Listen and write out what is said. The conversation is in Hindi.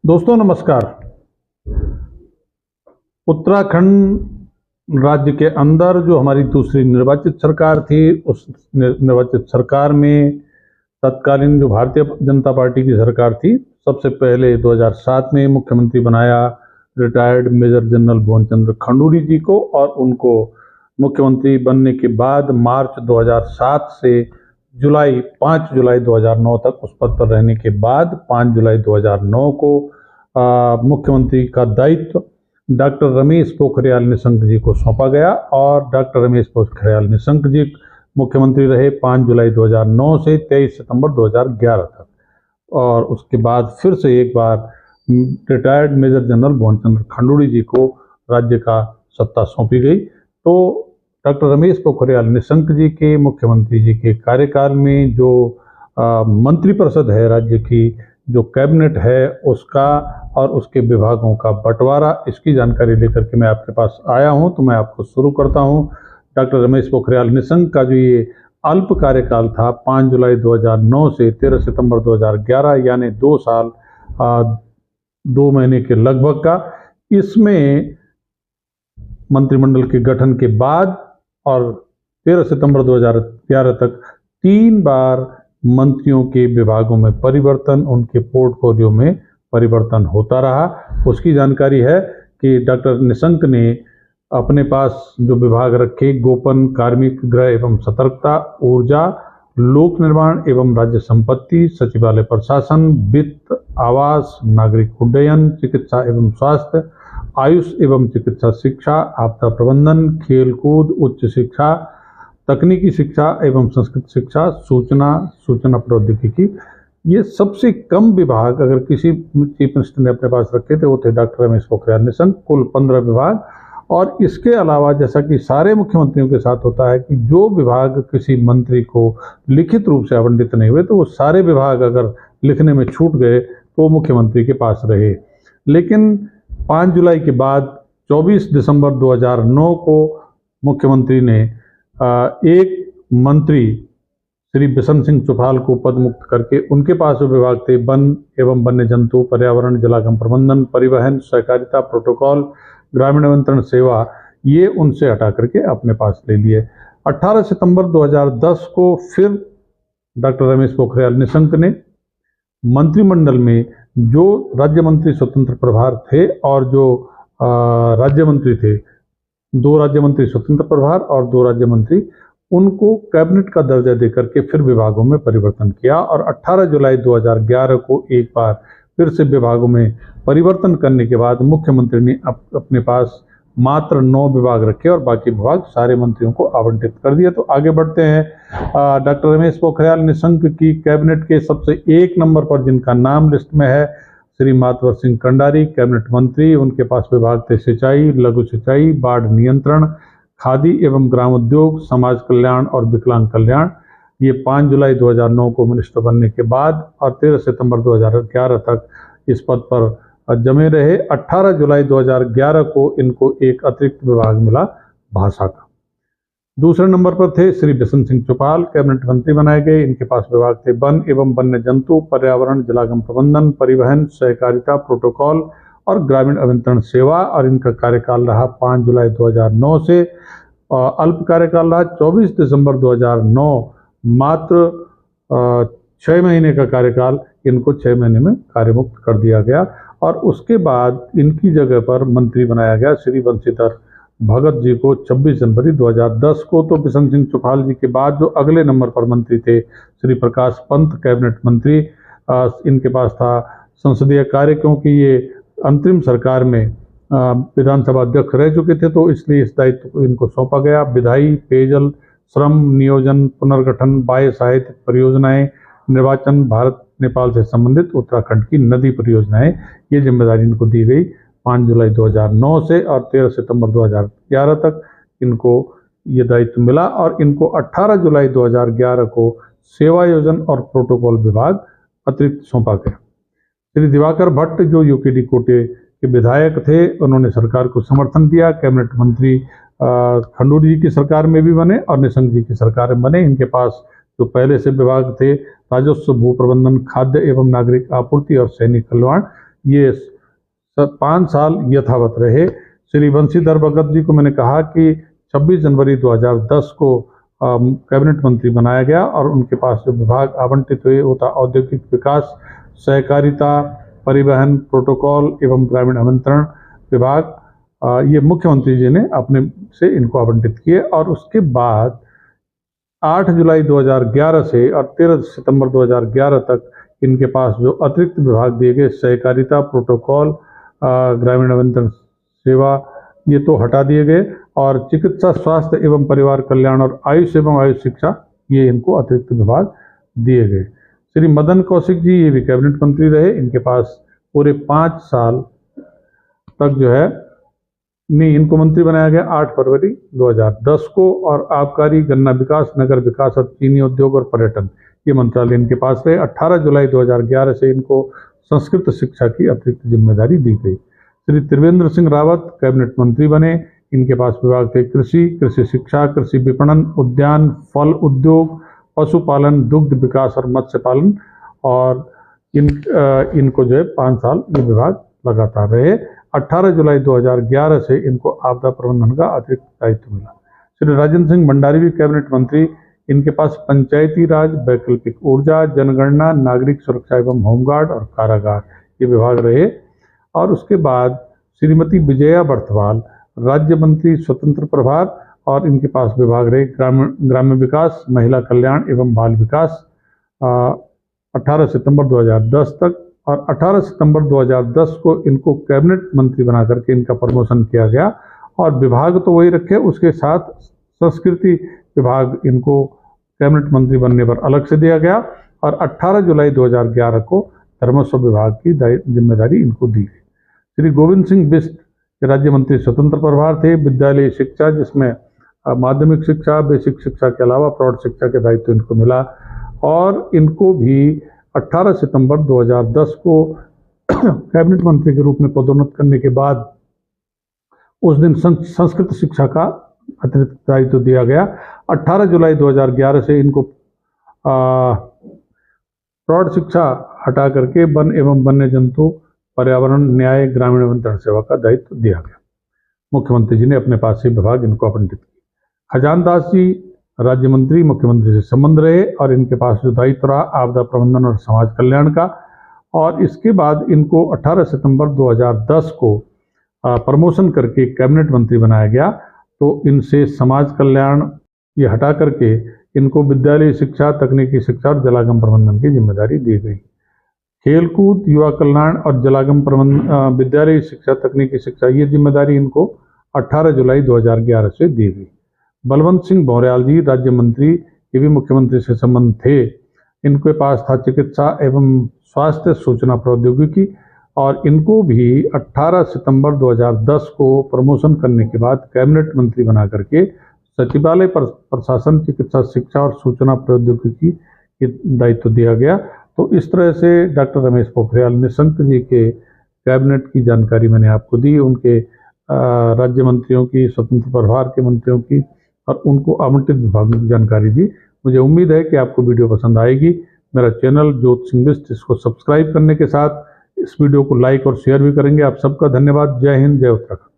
दोस्तों नमस्कार। उत्तराखंड राज्य के अंदर जो हमारी दूसरी निर्वाचित सरकार थी, उस निर्वाचित सरकार में तत्कालीन जो भारतीय जनता पार्टी की सरकार थी, सबसे पहले 2007 में मुख्यमंत्री बनाया रिटायर्ड मेजर जनरल भुवन चंद्र खंडूरी जी को, और उनको मुख्यमंत्री बनने के बाद मार्च 2007 से 5 जुलाई 2009 तक उस पद पर रहने के बाद 5 जुलाई 2009 को मुख्यमंत्री का दायित्व डॉक्टर रमेश पोखरियाल निशंक जी को सौंपा गया, और डॉक्टर रमेश पोखरियाल निशंक जी मुख्यमंत्री रहे 5 जुलाई 2009 से 23 सितंबर 2011 तक। और उसके बाद फिर से एक बार रिटायर्ड मेजर जनरल भुवन चंद्र खंडूरी जी को राज्य का सत्ता सौंपी गई। तो डॉक्टर रमेश पोखरियाल निशंक जी के मुख्यमंत्री जी के कार्यकाल में जो मंत्रिपरिषद है, राज्य की जो कैबिनेट है उसका और उसके विभागों का बंटवारा, इसकी जानकारी लेकर के मैं आपके पास आया हूं। तो मैं आपको शुरू करता हूं। डॉक्टर रमेश पोखरियाल निशंक का जो ये अल्प कार्यकाल था 5 जुलाई 2009 से 13 सितंबर 2011, यानी 2 साल 2 महीने के लगभग का, इसमें मंत्रिमंडल के गठन के बाद और 13 सितंबर 2011 तक 3 बार मंत्रियों के विभागों में परिवर्तन, उनके पोर्टफोलियो में परिवर्तन होता रहा। उसकी जानकारी है कि डॉक्टर निशंक ने अपने पास जो विभाग रखे, गोपन, कार्मिक, गृह एवं सतर्कता, ऊर्जा, लोक निर्माण एवं राज्य संपत्ति, सचिवालय प्रशासन, वित्त, आवास, नागरिक उड्डयन, चिकित्सा एवं स्वास्थ्य, आयुष एवं चिकित्सा शिक्षा, आपदा प्रबंधन, खेलकूद, उच्च शिक्षा, तकनीकी शिक्षा एवं संस्कृत शिक्षा, सूचना प्रौद्योगिकी, ये सबसे कम विभाग अगर किसी चीफ मिनिस्टर ने अपने पास रखे थे वो थे डॉक्टर रमेश पोखरियाल निशंक, कुल 15 विभाग। और इसके अलावा जैसा कि सारे मुख्यमंत्रियों के साथ होता है कि जो विभाग किसी मंत्री को लिखित रूप से आवंटित नहीं हुए, तो वो सारे विभाग अगर लिखने में छूट गए तो मुख्यमंत्री के पास रहे। लेकिन 5 जुलाई के बाद 24 दिसंबर 2009 को मुख्यमंत्री ने एक मंत्री श्री बिशन सिंह चुफाल को पद मुक्त करके उनके पास जो विभाग थे, वन एवं वन्य जंतु, पर्यावरण, जलागम प्रबंधन, परिवहन, सहकारिता, प्रोटोकॉल, ग्रामीण अभियंत्रण सेवा, ये उनसे हटा करके अपने पास ले लिए। 18 सितंबर 2010 को फिर डॉक्टर रमेश पोखरियाल निशंक ने मंत्रिमंडल में जो राज्य मंत्री स्वतंत्र प्रभार थे और जो राज्य मंत्री थे, 2 राज्य मंत्री स्वतंत्र प्रभार और 2 राज्य मंत्री, उनको कैबिनेट का दर्जा देकर के फिर विभागों में परिवर्तन किया। और 18 जुलाई 2011 को एक बार फिर से विभागों में परिवर्तन करने के बाद मुख्यमंत्री ने अपने पास मात्र 9 विभाग रखे और बाकी विभाग सारे मंत्रियों को आवंटित कर दिया। तो आगे बढ़ते हैं। डॉक्टर रमेश पोखरियाल निशंक की कैबिनेट के सबसे 1 नंबर पर जिनका नाम लिस्ट में है, श्री मातवर सिंह कंडारी, कैबिनेट मंत्री। उनके पास विभाग थे सिंचाई, लघु सिंचाई, बाढ़ नियंत्रण, खादी एवं ग्राम उद्योग, समाज कल्याण और विकलांग कल्याण। ये 5 जुलाई 2009 को मिनिस्टर बनने के बाद और 13 सितंबर 2011 तक इस पद पर जमे रहे। 18 जुलाई 2011 को इनको एक अतिरिक्त विभाग मिला भाषा का। दूसरे नंबर पर थे श्री बिशन सिंह चुफाल, कैबिनेट मंत्री बनाए गए। इनके पास विभाग थे वन एवं वन्य जंतु, पर्यावरण, जलागम प्रबंधन, परिवहन, सहकारिता, प्रोटोकॉल और ग्रामीण अभियंत्रण सेवा। और इनका कार्यकाल रहा 5 जुलाई 2009 से अल्प कार्यकाल रहा 24 दिसंबर 2009, मात्र 6 महीने का कार्यकाल। इनको 6 महीने में कार्यमुक्त कर दिया गया और उसके बाद इनकी जगह पर मंत्री बनाया गया श्री बंशीधर भगत जी को 26 जनवरी 2010 को। तो बिशन सिंह चुफाल जी के बाद जो अगले नंबर पर मंत्री थे श्री प्रकाश पंत, कैबिनेट मंत्री। इनके पास था संसदीय कार्य, क्योंकि ये अंतरिम सरकार में विधानसभा अध्यक्ष रह चुके थे, तो इसलिए इस दायित्व को इनको सौंपा गया। विधायी, पेयजल, श्रम, नियोजन, पुनर्गठन, बाह्य साहित्य परियोजनाएं, निर्वाचन, भारत नेपाल से संबंधित उत्तराखंड की नदी परियोजनाएं, ये जिम्मेदारी इनको दी गई 5 जुलाई 2009 से। और 13 सितंबर 2011 तक इनको ये दायित्व मिला और इनको 18 जुलाई 2011 को सेवा योजन और प्रोटोकॉल विभाग अतिरिक्त सौंपा गया। श्री दिवाकर भट्ट जो यूकेडी कोटे के विधायक थे, उन्होंने सरकार को समर्थन दिया। कैबिनेट मंत्री खंडूरी जी की सरकार में भी बने और निशंक जी की सरकार में बने। इनके पास जो पहले से विभाग थे, राजस्व, भू प्रबंधन, खाद्य एवं नागरिक आपूर्ति और सैनिक कल्याण, ये 5 साल यथावत रहे। श्री बंशीधर भगत जी को मैंने कहा कि 26 जनवरी 2010 को कैबिनेट मंत्री बनाया गया और उनके पास जो विभाग आवंटित हुए वो था औद्योगिक विकास, सहकारिता, परिवहन, प्रोटोकॉल एवं ग्रामीण अभियंत्रण विभाग। ये मुख्यमंत्री जी ने अपने से इनको आवंटित किए और उसके बाद 8 जुलाई 2011 से और 13 सितंबर 2011 तक इनके पास जो अतिरिक्त विभाग दिए गए, सहकारिता, प्रोटोकॉल, ग्रामीण अभियंत्रण सेवा, ये तो हटा दिए गए और चिकित्सा, स्वास्थ्य एवं परिवार कल्याण और आयुष एवं आयुष शिक्षा, ये इनको अतिरिक्त विभाग दिए गए। श्री मदन कौशिक जी ये भी कैबिनेट मंत्री रहे। इनके पास पूरे 5 साल तक जो है नहीं, इनको मंत्री बनाया गया 8 फरवरी 2010 को और आबकारी, गन्ना विकास, नगर विकास और चीनी उद्योग और पर्यटन, ये मंत्रालय इनके पास रहे। 18 जुलाई 2011 से इनको संस्कृत शिक्षा की अतिरिक्त जिम्मेदारी दी गई। श्री त्रिवेंद्र सिंह रावत कैबिनेट मंत्री बने। इनके पास विभाग थे कृषि, कृषि शिक्षा, कृषि विपणन, उद्यान, फल उद्योग, पशुपालन, दुग्ध विकास और मत्स्य पालन और इनको जो है 5 साल ये विभाग लगातार रहे। 18 जुलाई 2011 से इनको आपदा प्रबंधन का अतिरिक्त दायित्व मिला। श्री राजेंद्र सिंह भंडारी भी कैबिनेट मंत्री। इनके पास पंचायती राज, वैकल्पिक ऊर्जा, जनगणना, नागरिक सुरक्षा एवं होमगार्ड और कारागार ये विभाग रहे। और उसके बाद श्रीमती विजया बर्थवाल राज्य मंत्री, स्वतंत्र प्रभार और इनके पास विभाग रहे ग्राम्य विकास, महिला कल्याण एवं बाल विकास 18 सितंबर 2010 तक। और 18 सितंबर 2010 को इनको कैबिनेट मंत्री बना करके इनका प्रमोशन किया गया और विभाग तो वही रखे, उसके साथ संस्कृति विभाग इनको कैबिनेट मंत्री बनने पर अलग से दिया गया और 18 जुलाई 2011 को धर्मस्व विभाग की जिम्मेदारी इनको दी गई। श्री गोविंद सिंह बिष्ट राज्य मंत्री, स्वतंत्र प्रभार थे। विद्यालय शिक्षा, जिसमें माध्यमिक शिक्षा, बेसिक शिक्षा के अलावा प्रौढ़ शिक्षा के दायित्व इनको मिला और इनको भी 18 सितंबर 2010 को कैबिनेट मंत्री के रूप में पदोन्नत करने के बाद उस दिन संस्कृत शिक्षा का अतिरिक्त दायित्व दिया गया। 18 जुलाई 2011 से इनको प्रौढ़ शिक्षा हटा करके वन एवं वन्य जंतु, पर्यावरण, न्याय, ग्रामीण अभियंत्रण सेवा का दायित्व दिया गया। मुख्यमंत्री जी ने अपने पास से विभाग इनको आवंटित किए। खजानदास जी राज्य मंत्री, मुख्यमंत्री से संबंध रहे और इनके पास जो दायित्व रहा आपदा प्रबंधन और समाज कल्याण का। और इसके बाद इनको 18 सितंबर 2010 को प्रमोशन करके कैबिनेट मंत्री बनाया गया। तो इनसे समाज कल्याण ये हटा करके इनको विद्यालय शिक्षा, तकनीकी शिक्षा और जलागम प्रबंधन की जिम्मेदारी दी गई। खेलकूद, युवा कल्याण और जलागम प्रबंधन, विद्यालय शिक्षा, तकनीकी शिक्षा, ये जिम्मेदारी इनको 18 जुलाई 2011 से दी गई। बलवंत सिंह भौर्याल जी राज्य मंत्री, ये भी मुख्यमंत्री से संबंध थे। इनके पास था चिकित्सा एवं स्वास्थ्य, सूचना प्रौद्योगिकी और इनको भी 18 सितंबर 2010 को प्रमोशन करने के बाद कैबिनेट मंत्री बना करके सचिवालय प्रशासन, चिकित्सा शिक्षा और सूचना प्रौद्योगिकी के दायित्व दिया गया। तो इस तरह से डॉक्टर रमेश पोखरियाल निशंक जी के कैबिनेट की जानकारी मैंने आपको दी, उनके राज्य मंत्रियों की, स्वतंत्र प्रभार के मंत्रियों की और उनको आवंटित विभागों की जानकारी दी। मुझे उम्मीद है कि आपको वीडियो पसंद आएगी। मेरा चैनल ज्योति सिंह बिष्ट, इसको सब्सक्राइब करने के साथ इस वीडियो को लाइक और शेयर भी करेंगे। आप सबका धन्यवाद। जय हिंद, जय उत्तराखंड।